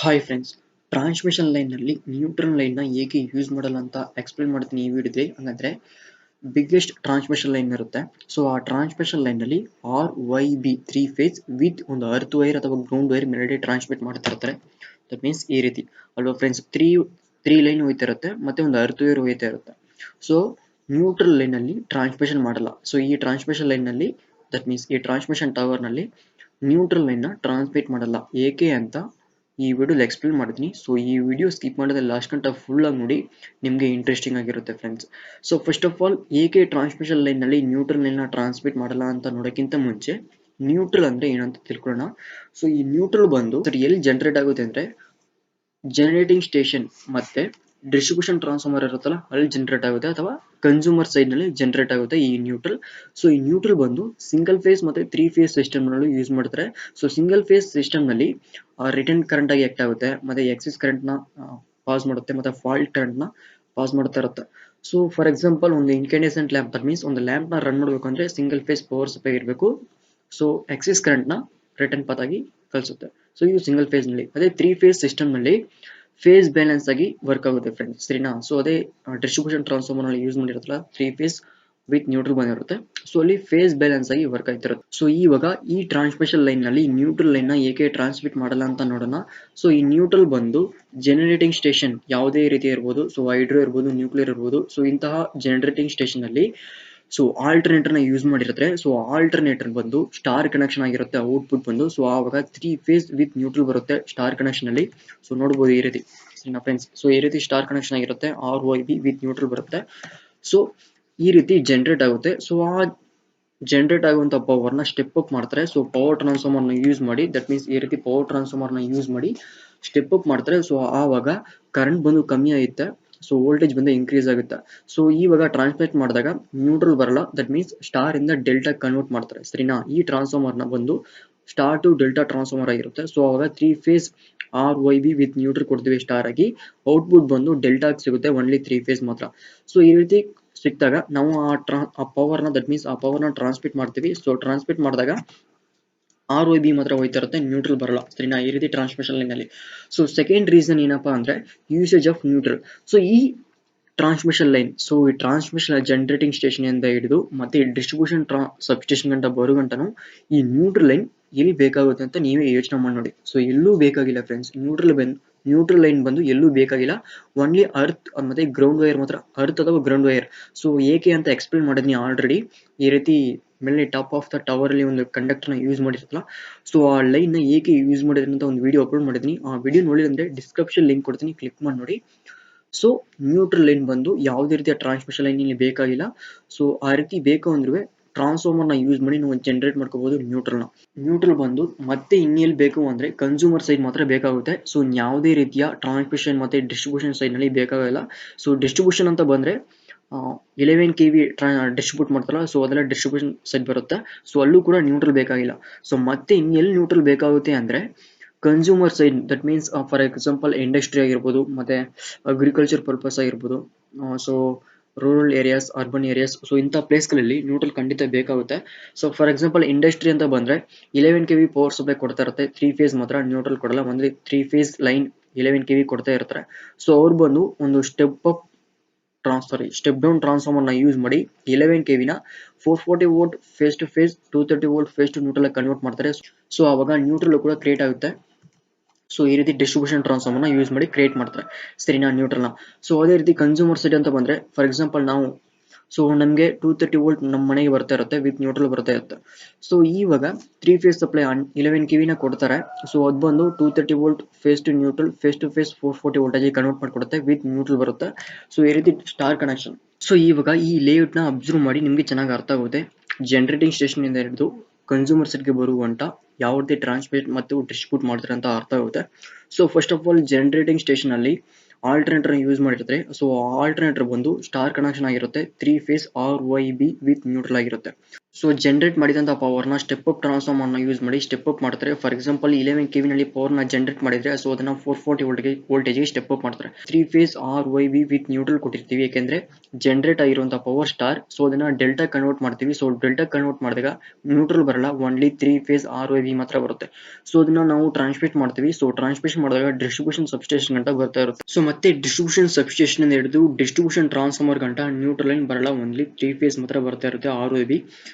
Hi friends, transmission ಲೈನ್ನಲ್ಲಿ neutral ಲೈನ್ನ ಹೇಗೆ use ಮಾಡಲ್ಲ ಅಂತ ಎಕ್ಸ್ಪ್ಲೇನ್ ಮಾಡ್ತೀನಿ ಈ ವಿಡಿಯೋದಲ್ಲಿ. ಹಂಗಂದ್ರೆ ಬಿಗ್ಗೆಸ್ಟ್ ಟ್ರಾನ್ಸ್ಮಿಷನ್ ಲೈನ್ ಇರುತ್ತೆ. ಸೊ ಆ ಟ್ರಾನ್ಸ್ಮಿಷನ್ ಲೈನ್ನಲ್ಲಿ RYB 3 ಫೇಸ್ ವಿತ್ ಒಂದು ಅರ್ತ್ ವೈರ್ ಅಥವಾ ಗ್ರೌಂಡ್ ವೈರ್ ಮೇಲ್ಗಡೆ ಟ್ರಾನ್ಸ್ಮಿಟ್ ಮಾಡ್ತಾ ಇರ್ತಾರೆ. ದಟ್ ಮೀನ್ಸ್ ಈ ರೀತಿ ಅಲ್ವಾ ಫ್ರೆಂಡ್ಸ್, ತ್ರೀ ಲೈನ್ ಹೋಯ್ತಾ ಇರುತ್ತೆ ಮತ್ತೆ ಒಂದು ಅರ್ತ್ ವೈರ್ ಹೋಯ್ತಾ ಇರುತ್ತೆ. ಸೊ ನ್ಯೂಟ್ರಲ್ ಲೈನಲ್ಲಿ ಟ್ರಾನ್ಸ್ಮಿಷನ್ ಮಾಡಲ್ಲ. ಸೊ ಈ ಟ್ರಾನ್ಸ್ಮಿಷನ್ ಲೈನ್ನಲ್ಲಿ ದಟ್ ಮೀನ್ಸ್ ಈ ಟ್ರಾನ್ಸ್ಮಿಷನ್ ಟವರ್ನಲ್ಲಿ ನ್ಯೂಟ್ರಲ್ ಲೈನ್ನ ಟ್ರಾನ್ಸ್ಮಿಟ್ ಮಾಡಲ್ಲ. ಏಕೆ ಅಂತ ಈ ವಿಡಿಯೋದಲ್ಲಿ ಎಕ್ಸ್ಪ್ಲೇನ್ ಮಾಡ್ತೀನಿ. ಸೊ ಈ ವಿಡಿಯೋ ಸ್ಕಿಪ್ ಮಾಡಿದ್ರೆ ಲಾಸ್ಟ್ ಗಂಟ ಫುಲ್ ಆಗಿ ನೋಡಿ, ನಿಮಗೆ ಇಂಟ್ರೆಸ್ಟಿಂಗ್ ಆಗಿರುತ್ತೆ friends. So first of all, ಏಕೆ ಟ್ರಾನ್ಸ್ಮಿಷನ್ ಲೈನ್ನಲ್ಲಿ ನ್ಯೂಟ್ರಲ್ ಲೈನ್ನ ಟ್ರಾನ್ಸ್ಮಿಟ್ ಮಾಡಲ್ಲ ಅಂತ ನೋಡೋಕ್ಕಿಂತ ಮುಂಚೆ ನ್ಯೂಟ್ರಲ್ ಅಂದ್ರೆ ಏನಂತ ತಿಳ್ಕೊಳ್ಳೋಣ. ಸೊ ಈ ನ್ಯೂಟ್ರಲ್ ಬಂದು ಎಲ್ಲಿ ಜನರೇಟ್ ಆಗುತ್ತೆ ಅಂದ್ರೆ ಜನರೇಟಿಂಗ್ ಸ್ಟೇಷನ್ ಮತ್ತೆ ಡಿಸ್ಟ್ರಿಬ್ಯೂಷನ್ ಟ್ರಾನ್ಸ್ಫಾರ್ಮರ್ ಇರುತ್ತಲ್ಲ, ಅಲ್ಲಿ ಜನರೇಟ್ ಆಗುತ್ತೆ, ಅಥವಾ ಕನ್ಸ್ಯೂಮರ್ ಸೈಡ್ ನಲ್ಲಿ ಜನರೇಟ್ ಆಗುತ್ತೆ ಈ ನ್ಯೂಟ್ರಲ್. ಸೊ ಈ ನ್ಯೂಟ್ರಲ್ ಬಂದು ಸಿಂಗಲ್ ಫೇಸ್ ಮತ್ತೆ 3 ಫೇಸ್ ಸಿಸ್ಟಮ್ ನಲ್ಲಿ ಯೂಸ್ ಮಾಡ್ತಾರೆ. ಸೊ ಸಿಂಗಲ್ ಫೇಸ್ ಸಿಸ್ಟಮ್ ನಲ್ಲಿ ರಿಟರ್ನ್ ಕರೆಂಟ್ ಆಗಿ ಆಕ್ಟ್ ಆಗುತ್ತೆ, ಮತ್ತೆ ಎಕ್ಸಿಸ್ ಕರೆಂಟ್ ನ ಪಾಸ್ ಮಾಡುತ್ತೆ, ಮತ್ತೆ ಫಾಲ್ಟ್ ಕರೆಂಟ್ ನ ಪಾಸ್ ಮಾಡ್ತಾ ಇರುತ್ತೆ. ಸೊ ಫಾರ್ ಎಕ್ಸಾಂಪಲ್, ಒಂದು ಇನ್ಕ್ಯಾಂಡೆಸೆಂಟ್ ಲ್ಯಾಂಪ್, ದಟ್ ಮೀನ್ಸ್ ಒಂದು ಲ್ಯಾಂಪ್ ನ ರನ್ ಮಾಡಬೇಕು ಅಂದ್ರೆ ಸಿಂಗಲ್ ಫೇಸ್ ಪವರ್ ಸಪ್ಲೈ ಇರಬೇಕು. ಸೊ ಎಕ್ಸಿಸ್ ಕರೆಂಟ್ ನ ರಿಟರ್ನ್ ಪಾತ್ ಆಗಿ ಕಳಿಸುತ್ತೆ. ಸೊ ಇದು ಸಿಂಗಲ್ ಫೇಸ್ ನಲ್ಲಿ. ಅದೇ 3 ಫೇಸ್ ಸಿಸ್ಟಮ್ ನಲ್ಲಿ ಫೇಸ್ ಬ್ಯಾಲೆನ್ಸ್ ಆಗಿ ವರ್ಕ್ ಆಗುತ್ತೆ ಫ್ರೆಂಡ್ಸ್, ಸರಿನಾ. ಸೊ ಅದೇ ಡಿಸ್ಟ್ರಿಬ್ಯೂಷನ್ ಟ್ರಾನ್ಸ್ಫಾರ್ಮರ್ ನಲ್ಲಿ ಯೂಸ್ ಮಾಡಿರುತ್ತಲ್ಲ, 3 ಫೇಸ್ ವಿತ್ ನ್ಯೂಟ್ರಲ್ ಬಂದಿರುತ್ತೆ. ಸೊ ಅಲ್ಲಿ ಫೇಸ್ ಬ್ಯಾಲೆನ್ಸ್ ಆಗಿ ವರ್ಕ್ ಆಗ್ತಿರುತ್ತೆ. ಸೊ ಇವಾಗ ಈ ಟ್ರಾನ್ಸ್ಮಿಷನ್ ಲೈನ್ ನಲ್ಲಿ ನ್ಯೂಟ್ರಲ್ ಲೈನ್ ನ ಏಕೆ ಟ್ರಾನ್ಸ್ಮಿಟ್ ಮಾಡಲ್ಲ ಅಂತ ನೋಡೋಣ. ಸೊ ಈ ನ್ಯೂಟ್ರಲ್ ಬಂದು ಜನರೇಟಿಂಗ್ ಸ್ಟೇಷನ್ ಯಾವುದೇ ರೀತಿ ಇರ್ಬೋದು, ಸೊ ಹೈಡ್ರೋ ಇರ್ಬೋದು, ನ್ಯೂಕ್ಲಿಯರ್ ಇರ್ಬೋದು. ಸೊ ಇಂತಹ ಜನರೇಟಿಂಗ್ ಸ್ಟೇಷನ್ ಅಲ್ಲಿ ಸೊ ಆಲ್ಟರ್ನೇಟರ್ ನ ಯೂಸ್ ಮಾಡಿರ್ತಾರೆ. ಸೊ ಆಲ್ಟರ್ನೇಟರ್ ಬಂದು ಸ್ಟಾರ್ ಕನೆಕ್ಷನ್ ಆಗಿರುತ್ತೆ, ಔಟ್ಪುಟ್ ಬಂದು. ಸೊ ಆವಾಗ 3 ಫೇಸ್ ವಿತ್ ನ್ಯೂಟ್ರಲ್ ಬರುತ್ತೆ ಸ್ಟಾರ್ ಕನೆಕ್ಷನ್ ಅಲ್ಲಿ. ಸೊ ನೋಡಬಹುದು ಈ ರೀತಿ ಫ್ರೆಂಡ್ಸ್. ಸೊ ಈ ರೀತಿ ಸ್ಟಾರ್ ಕನೆಕ್ಷನ್ ಆಗಿರುತ್ತೆ, RYB ವಿತ್ ನ್ಯೂಟ್ರಲ್ ಬರುತ್ತೆ. ಸೊ ಈ ರೀತಿ ಜನರೇಟ್ ಆಗುತ್ತೆ. ಸೊ ಆ ಜನರೇಟ್ ಆಗುವಂತ ಪವರ್ ನ ಸ್ಟೆಪ್ ಅಪ್ ಮಾಡ್ತಾರೆ. ಸೊ ಪವರ್ ಟ್ರಾನ್ಸ್ಫಾರ್ಮರ್ ನ ಯೂಸ್ ಮಾಡಿ, ದಟ್ ಮೀನ್ಸ್ ಈ ರೀತಿ ಪವರ್ ಟ್ರಾನ್ಸ್ಫಾರ್ಮರ್ ನ ಯೂಸ್ ಮಾಡಿ ಸ್ಟೆಪ್ ಅಪ್ ಮಾಡ್ತಾರೆ. ಸೊ ಆವಾಗ ಕರೆಂಟ್ ಬಂದು ಕಮ್ಮಿ ಆಗುತ್ತೆ, ಸೊ ವೋಲ್ಟೇಜ್ ಬಂದು ಇನ್ಕ್ರೀಸ್ ಆಗುತ್ತೆ. ಸೊ ಇವಾಗ ಟ್ರಾನ್ಸ್ಮಿಟ್ ಮಾಡಿದಾಗ ನ್ಯೂಟ್ರಲ್ ಬರಲ್ಲ, ದಟ್ ಮೀನ್ಸ್ ಸ್ಟಾರ್ ಇಂದ ಡೆಲ್ಟಾ ಕನ್ವರ್ಟ್ ಮಾಡ್ತಾರೆ, ಸರಿನಾ. ಈ ಟ್ರಾನ್ಸ್ಫಾರ್ಮರ್ ನ ಬಂದು ಸ್ಟಾರ್ ಟು ಡೆಲ್ಟಾ ಟ್ರಾನ್ಸ್ಫಾರ್ಮರ್ ಆಗಿರುತ್ತೆ. ಸೊ ಅವಾಗ 3 ಫೇಸ್ RYB ವಿತ್ ನ್ಯೂಟ್ರಲ್ ಕೊಡ್ತೀವಿ ಸ್ಟಾರ್ ಆಗಿ, ಔಟ್ಪುಟ್ ಬಂದು ಡೆಲ್ಟಾ ಸಿಗುತ್ತೆ, ಓನ್ಲಿ 3 ಫೇಸ್ ಮಾತ್ರ. ಸೊ ಈ ರೀತಿ ಸಿಕ್ಕಿದಾಗ ನಾವು ಆ ಪವರ್ ನ, ದಟ್ ಮೀನ್ಸ್ ಆ ಪವರ್ ನ ಟ್ರಾನ್ಸ್ಮಿಟ್ ಮಾಡ್ತೀವಿ. ಸೊ ಟ್ರಾನ್ಸ್ಮಿಟ್ ಮಾಡಿದಾಗ RYB ಮಾತ್ರ ಹೋಯ್ತಾ ಇರುತ್ತೆ, ನ್ಯೂಟ್ರಲ್ ಬರಲ್ಲ, ಸರಿನಾ, ಈ ರೀತಿ ಟ್ರಾನ್ಸ್ಮಿಷನ್ ಲೈನ್ ಅಲ್ಲಿ. ಸೊ ಸೆಕೆಂಡ್ ರೀಸನ್ ಏನಪ್ಪಾ ಅಂದ್ರೆ ಯೂಸೇಜ್ ಆಫ್ ನ್ಯೂಟ್ರಲ್. ಸೊ ಈ ಟ್ರಾನ್ಸ್ಮಿಷನ್ ಲೈನ್, ಸೊ ಈ ಟ್ರಾನ್ಸ್ಮಿಷನ್ ಜನರೇಟಿಂಗ್ ಸ್ಟೇಷನ್ ಇಂದ ಹಿಡಿದು ಮತ್ತೆ ಡಿಸ್ಟ್ರಿಬ್ಯೂಷನ್ ಸಬ್ಸ್ಟೇಷನ್ ಗಂಟ ಬರೋ ಗಂಟನು ಈ ನ್ಯೂಟ್ರಲ್ ಲೈನ್ ಎಲ್ಲಿ ಬೇಕಾಗುತ್ತೆ ಅಂತ ನೀವೇ ಯೋಚನೆ ಮಾಡಿ ನೋಡಿ. ಸೊ ಎಲ್ಲೂ ಬೇಕಾಗಿಲ್ಲ ಫ್ರೆಂಡ್ಸ್, ನ್ಯೂಟ್ರಲ್ ಲೈನ್ ಬಂದು ಎಲ್ಲೂ ಬೇಕಾಗಿಲ್ಲ. ಓನ್ಲಿ ಅರ್ತ್ ಮತ್ತೆ ಗ್ರೌಂಡ್ ವೈರ್ ಮಾತ್ರ, ಅರ್ತ್ ಅಥವಾ ಗ್ರೌಂಡ್ ವೈರ್. ಸೊ ಏಕೆ ಅಂತ ಎಕ್ಸ್ಪ್ಲೇನ್ ಮಾಡಿದ್ನಿ ಆಲ್ರೆಡಿ. ಈ ರೀತಿ ಮೇಲೆ ಟಾಪ್ ಆಫ್ ದ ಟವರ್ ಅಲ್ಲಿ ಒಂದು ಕಂಡಕ್ಟರ್ ನ ಯೂಸ್ ಮಾಡಿರ್ತಲ್ಲ, ಸೊ ಆ ಲೈನ್ ನ ಏಕೆ ಯೂಸ್ ಮಾಡಿದ್ರಿ ಅಂತ ಒಂದು ವಿಡಿಯೋ ಅಪ್ಲೋಡ್ ಮಾಡಿದೀನಿ. ಆ ವಿಡಿಯೋ ನೋಡಿದ್ರೆ ಡಿಸ್ಕ್ರಿಪ್ಷನ್ ಲಿಂಕ್ ಕೊಡ್ತೀನಿ, ಕ್ಲಿಕ್ ಮಾಡಿ ನೋಡಿ. ಸೊ ನ್ಯೂಟ್ರಲ್ ಲೈನ್ ಬಂದು ಯಾವುದೇ ರೀತಿಯ ಟ್ರಾನ್ಸ್ಮಿಷನ್ ಲೈನ್ ಇಲ್ಲಿ ಬೇಕಾಗಿಲ್ಲ. ಸೊ ಆ ರೀತಿ ಬೇಕು ಅಂದ್ರೆ ಟ್ರಾನ್ಸ್ಫಾರ್ಮರ್ ನ ಯೂಸ್ ಮಾಡಿ ನಾವು ಜನರೇಟ್ ಮಾಡ್ಕೋಬಹುದು ನ್ಯೂಟ್ರಲ್ ಬಂದು ಮತ್ತೆ ಇನ್ನೆಲ್ಲಿ ಬೇಕು ಅಂದ್ರೆ ಕನ್ಸ್ಯೂಮರ್ ಸೈಡ್ ಮಾತ್ರ ಬೇಕಾಗುತ್ತೆ. ಸೊ ಯಾವುದೇ ರೀತಿಯ ಟ್ರಾನ್ಸ್ಮಿಷನ್ ಮತ್ತೆ ಡಿಸ್ಟ್ರಿಬ್ಯೂಷನ್ ಸೈಡ್ ನಲ್ಲಿ ಬೇಕಾಗಿಲ್ಲ. ಸೊ ಡಿಸ್ಟ್ರಿಬ್ಯೂಷನ್ ಅಂತ ಬಂದ್ರೆ 11 kV ಡಿಸ್ಟ್ರಿಬ್ಯೂಟ್ ಮಾಡ್ತಾರಲ್ಲ, ಸೊ ಅದೆಲ್ಲ ಡಿಸ್ಟ್ರಿಬ್ಯೂಷನ್ ಸೈಡ್ ಬರುತ್ತೆ. ಸೊ ಅಲ್ಲೂ ಕೂಡ ನ್ಯೂಟ್ರಲ್ ಬೇಕಾಗಿಲ್ಲ. ಸೊ ಮತ್ತೆ ಇನ್ನೆಲ್ಲಿ ನ್ಯೂಟ್ರಲ್ ಬೇಕಾಗುತ್ತೆ ಅಂದ್ರೆ consumer side, that means for example industry ಆಗಿರ್ಬೋದು, ಮತ್ತೆ ಅಗ್ರಿಕಲ್ಚರ್ ಪರ್ಪಸ್ ಆಗಿರ್ಬೋದು, so rural areas, urban areas, so ಇಂಥ ಪ್ಲೇಸ್ಗಳಲ್ಲಿ ನ್ಯೂಟ್ರಲ್ ಖಂಡಿತ ಬೇಕಾಗುತ್ತೆ. ಸೊ ಫಾರ್ ಎಕ್ಸಾಂಪಲ್ ಇಂಡಸ್ಟ್ರಿ ಅಂತ ಬಂದ್ರೆ 11 kV ಪವರ್ ಸಪ್ಲೈ ಕೊಡ್ತಾ ಇರುತ್ತೆ, 3 ಫೇಸ್ ಮಾತ್ರ ನ್ಯೂಟ್ರಲ್ ಕೊಡಲ್ಲ. ಒಂದು 3 ಫೇಸ್ ಲೈನ್ 11 kV ಕೊಡ್ತಾ ಇರ್ತಾರೆ. ಸೊ ಅವ್ರು ಬಂದು ಒಂದು ಸ್ಟೆಪ್ ಡೌನ್ ಟ್ರಾನ್ಸ್ಫಾರ್ಮರ್ ನ ಯೂಸ್ ಮಾಡಿ 11 kV ನ 440 volt phase to phase, 230 volt phase to neutral convert ಮಾಡ್ತಾರೆ. ಸೊ ಅವಾಗ ನ್ಯೂಟ್ರಲ್ ಕೂಡ ಕ್ರಿಯೇಟ್ ಆಗುತ್ತೆ. ಸೊ ಈ ರೀತಿ ಡಿಸ್ಟ್ರಿಬ್ಯೂಷನ್ ಟ್ರಾನ್ಸ್ಫಾರ್ಮರ್ ನ ಯೂಸ್ ಮಾಡಿ ಕ್ರಿಯೇಟ್ ಮಾಡ್ತಾರೆ, ಸರಿನಾ, ನ್ಯೂಟ್ರಲ್ ನ. ಸೊ ಅದೇ ರೀತಿ ಕನ್ಸ್ಯೂಮರ್ ಸೈಡ್ ಅಂತ ಬಂದ್ರೆ, ಫಾರ್ ಎಕ್ಸಾಂಪಲ್ ನಾವು, ಸೊ ನಮಗೆ 230 ವೋಲ್ಟ್ ನಮ್ಮ ಮನೆಗೆ ಬರ್ತಾ ಇರುತ್ತೆ, ವಿತ್ ನ್ಯೂಟ್ರಲ್ ಬರ್ತಾ ಇರುತ್ತೆ. ಸೊ ಇವಾಗ 3 ಫೇಸ್ ಸಪ್ಲೈ 11 kV ನ ಕೊಡ್ತಾರೆ. ಸೊ ಅದು ಬಂದು 230 volt phase to neutral, phase to phase 440 voltage convert ಮಾಡಿಕೊಡುತ್ತೆ, ವಿತ್ ನ್ಯೂಟ್ರಲ್ ಬರುತ್ತೆ. ಸೊ ಈ ರೀತಿ ಸ್ಟಾರ್ ಕನೆಕ್ಷನ್. ಸೊ ಇವಾಗ ಈ ಲೇಔಟ್ ನ ಅಬ್ಸರ್ವ್ ಮಾಡಿ ನಿಮ್ಗೆ ಚೆನ್ನಾಗಿ ಅರ್ಥ ಆಗುತ್ತೆ. ಜನರೇಟಿಂಗ್ ಸ್ಟೇಷನ್ ಇಂದ ಹಿಡಿದು ಕನ್ಸ್ಯೂಮರ್ ಸೈಡ್ ಗೆ ಬರುವಂತ ಯಾವ ರೀತಿ ಟ್ರಾನ್ಸ್ಮಿಟ್ ಮತ್ತು ಡಿಸ್ಟ್ರಿಬ್ಯೂಟ್ ಮಾಡ್ತಾರೆ ಅಂತ ಅರ್ಥ ಆಗುತ್ತೆ. So first of all, generating station ಅಲ್ಲಿ ಆಲ್ಟರ್ನೇಟರ್ ಯೂಸ್ ಮಾಡಿರ್ತಾರೆ. ಸೊ ಆಲ್ಟರ್ನೇಟರ್ ಬಂದು ಸ್ಟಾರ್ ಕನೆಕ್ಷನ್ ಆಗಿರುತ್ತೆ, 3 ಫೇಸ್ RYB ವಿತ್ ನ್ಯೂಟ್ರಲ್ ಆಗಿರುತ್ತೆ. ಸೊ ಜನರೇಟ್ ಮಾಡಿದಂಥ ಪವರ್ನ ಸ್ಟೆಪ್ ಅಪ್ ಟ್ರಾನ್ಸ್ಫಾರ್ಮರ್ನ ಯೂಸ್ ಮಾಡಿ ಸ್ಟೆಪ್ ಅಪ್ ಮಾಡ್ತಾರೆ. ಫಾರ್ ಎಕ್ಸಾಂಪಲ್ 11 ಕೆವಿ ನಲ್ಲಿ ಪವರ್ನ ಜನರೇಟ್ ಮಾಡಿದ್ರೆ ಸೊ ಅದನ್ನ 440 ವೋಲ್ಟೇಜ್ಗೆ ಸ್ಟೆಪ್ ಅಪ್ ಮಾಡ್ತಾರೆ. 3 ಫೇಸ್ RYB ವಿತ್ ನ್ಯೂಟ್ರಲ್ ಕೊಟ್ಟಿರ್ತೀವಿ, ಯಾಕೆಂದ್ರೆ ಜನರೇಟ್ ಆಗಿರುವಂತಹ ಪವರ್ ಸ್ಟಾರ್. ಸೊ ಅದನ್ನ ಡೆಲ್ಟಾ ಕನ್ವರ್ಟ್ ಮಾಡ್ತೀವಿ. ಸೊ ಡೆಲ್ಟಾ ಕನ್ವರ್ಟ್ ಮಾಡಿದಾಗ ನ್ಯೂಟ್ರಲ್ ಬರಲ್ಲ, ಓನ್ಲಿ 3 ಫೇಸ್ RYB ಮಾತ್ರ ಬರುತ್ತೆ. ಸೊ ಅದನ್ನ ನಾವು ಟ್ರಾನ್ಸ್ಮಿಟ್ ಮಾಡ್ತೀವಿ. ಸೊ ಟ್ರಾನ್ಸ್ಮಿಷನ್ ಮಾಡಿದಾಗ ಡಿಸ್ಟ್ರಿಬ್ಯೂಷನ್ ಸಬ್ಸ್ಟೇಷನ್ ಗಂಟ ಬರ್ತಾ ಇರುತ್ತೆ. ಸೊ ಮತ್ತೆ ಡಿಸ್ಟ್ರಿಬ್ಯೂಷನ್ ಸಬ್ಸ್ಟೇಷನ್ ಇಂದ ಹಿಡಿದು ಡಿಸ್ಟ್ರಿಬ್ಯೂಷನ್ ಟ್ರಾನ್ಸ್ಫಾರ್ಮರ್ ಗಂಟ ನ್ಯೂಟ್ರಲ್ ಲೈನ್ ಬರಲ್ಲ, ಓನ್ಲಿ 3 ಫೇಸ್ ಮಾತ್ರ ಬರ್ತಾ ಇರುತ್ತೆ RYB.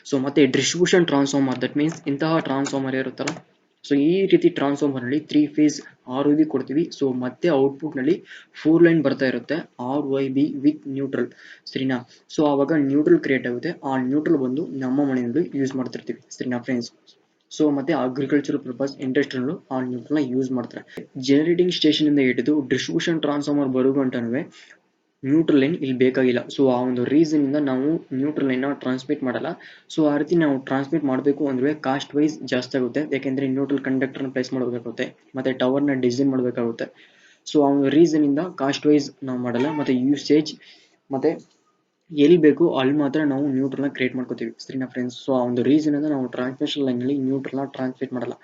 ಸೊ ಮತ್ತೆ ಡಿಸ್ಟ್ರಿಬ್ಯೂಷನ್ ಟ್ರಾನ್ಸ್ಫಾರ್ಮರ್, ದಟ್ ಮೀನ್ಸ್ ಇಂತಹ ಟ್ರಾನ್ಸ್ಫಾರ್ಮರ್ ಇರುತ್ತಲ್ಲ, ಸೊ ಈ ರೀತಿ ಟ್ರಾನ್ಸ್ಫಾರ್ಮರ್ ನಲ್ಲಿ 3 ಫೇಸ್ RYB ಕೊಡ್ತೀವಿ. ಸೊ ಮತ್ತೆ ಔಟ್ಪುಟ್ ನಲ್ಲಿ 4 ಲೈನ್ ಬರ್ತಾ ಇರುತ್ತೆ RYB ವಿತ್ ನ್ಯೂಟ್ರಲ್, ಸರಿನಾ. ಸೊ ಆವಾಗ ನ್ಯೂಟ್ರಲ್ ಕ್ರಿಯೇಟ್ ಆಗುತ್ತೆ. ಆ ನ್ಯೂಟ್ರಲ್ ಬಂದು ನಮ್ಮ ಮನೆಯಲ್ಲಿ ಯೂಸ್ ಮಾಡ್ತಿರ್ತೀವಿ, ಸರಿನಾ ಫ್ರೆಂಡ್ಸ್. ಸೊ ಮತ್ತೆ ಅಗ್ರಿಕಲ್ಚರ್ ಪರ್ಪಸ್ ಇಂಡಸ್ಟ್ರಿಯಲ್ ಆ ನ್ಯೂಟ್ರಲ್ ಯೂಸ್ ಮಾಡ್ತಾರೆ. ಜನರೇಟಿಂಗ್ ಸ್ಟೇಷನ್ ಇಂದ ಹಿಡಿದು ಡಿಸ್ಟ್ರಿಬ್ಯೂಷನ್ ಟ್ರಾನ್ಸ್ಫಾರ್ಮರ್ ಬರುಗಂಟನೂ ನ್ಯೂಟ್ರಲ್ ಲೈನ್ ಇಲ್ಲಿ ಬೇಕಾಗಿಲ್ಲ. ಸೊ ಆ ಒಂದು ರೀಸನ್ ಇಂದ ನಾವು ನ್ಯೂಟ್ರಲ್ ಲೈನ್ ಟ್ರಾನ್ಸ್ಮಿಟ್ ಮಾಡಲ್ಲ. ಸೊ ಆ ರೀತಿ ನಾವು ಟ್ರಾನ್ಸ್ಮಿಟ್ ಮಾಡಬೇಕು ಅಂದ್ರೆ ಕಾಸ್ಟ್ ವೈಸ್ ಜಾಸ್ತಿ ಆಗುತ್ತೆ, ಯಾಕೆಂದ್ರೆ ನ್ಯೂಟ್ರಲ್ ಕಂಡಕ್ಟರ್ ಪ್ಲೇಸ್ ಮಾಡಬೇಕಾಗುತ್ತೆ, ಮತ್ತೆ ಟವರ್ ನ ಡಿಸೈನ್ ಮಾಡಬೇಕಾಗುತ್ತೆ. ಸೊ ಆ ಒಂದು ರೀಸನ್ ಇಂದ ಕಾಸ್ಟ್ ವೈಸ್ ನಾವು ಮಾಡಲ್ಲ. ಮತ್ತೆ ಯೂಸೇಜ್ ಮತ್ತೆ ಎಲ್ಲಿ ಬೇಕು ಅಲ್ಲಿ ಮಾತ್ರ ನಾವು ನ್ಯೂಟ್ರಲ್ ನ ಕ್ರಿಯೇಟ್ ಮಾಡ್ಕೋತೀವಿ, ಸರಿನಾ ಫ್ರೆಂಡ್ಸ್. ಸೊ ಆ ಒಂದು ರೀಸನ್ ಇಂದ ನಾವು ಟ್ರಾನ್ಸ್ಮಿಷನ್ ಲೈನ್ ನಲ್ಲಿ ನ್ಯೂಟ್ರಲ್ ನ ಟ್ರಾನ್ಸ್ಮಿಟ್ ಮಾಡಲ್ಲ.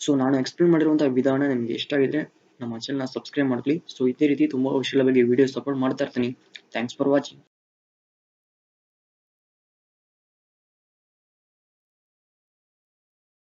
ಸೊ ನಾನು ಎಕ್ಸ್ಪ್ಲೇನ್ ಮಾಡಿರುವಂತಹ ವಿಧಾನ ನಿಮಗೆ ಇಷ್ಟ ಆಗಿದ್ರೆ ನಮ್ಮ ಚಾನಲ್ ನ ಸಬ್ಸ್ಕ್ರೈಬ್ ಮಾಡ್ಕೊಳ್ಳಿ. ಸೊ ಇದೇ ರೀತಿ ತುಂಬಾ ವಿಷಯಗಳ ಬಗ್ಗೆ ವಿಡಿಯೋಸ್ ಅಪ್ಲೋಡ್ ಮಾಡ್ತಾ ಇರ್ತೀನಿ. Thanks for watching.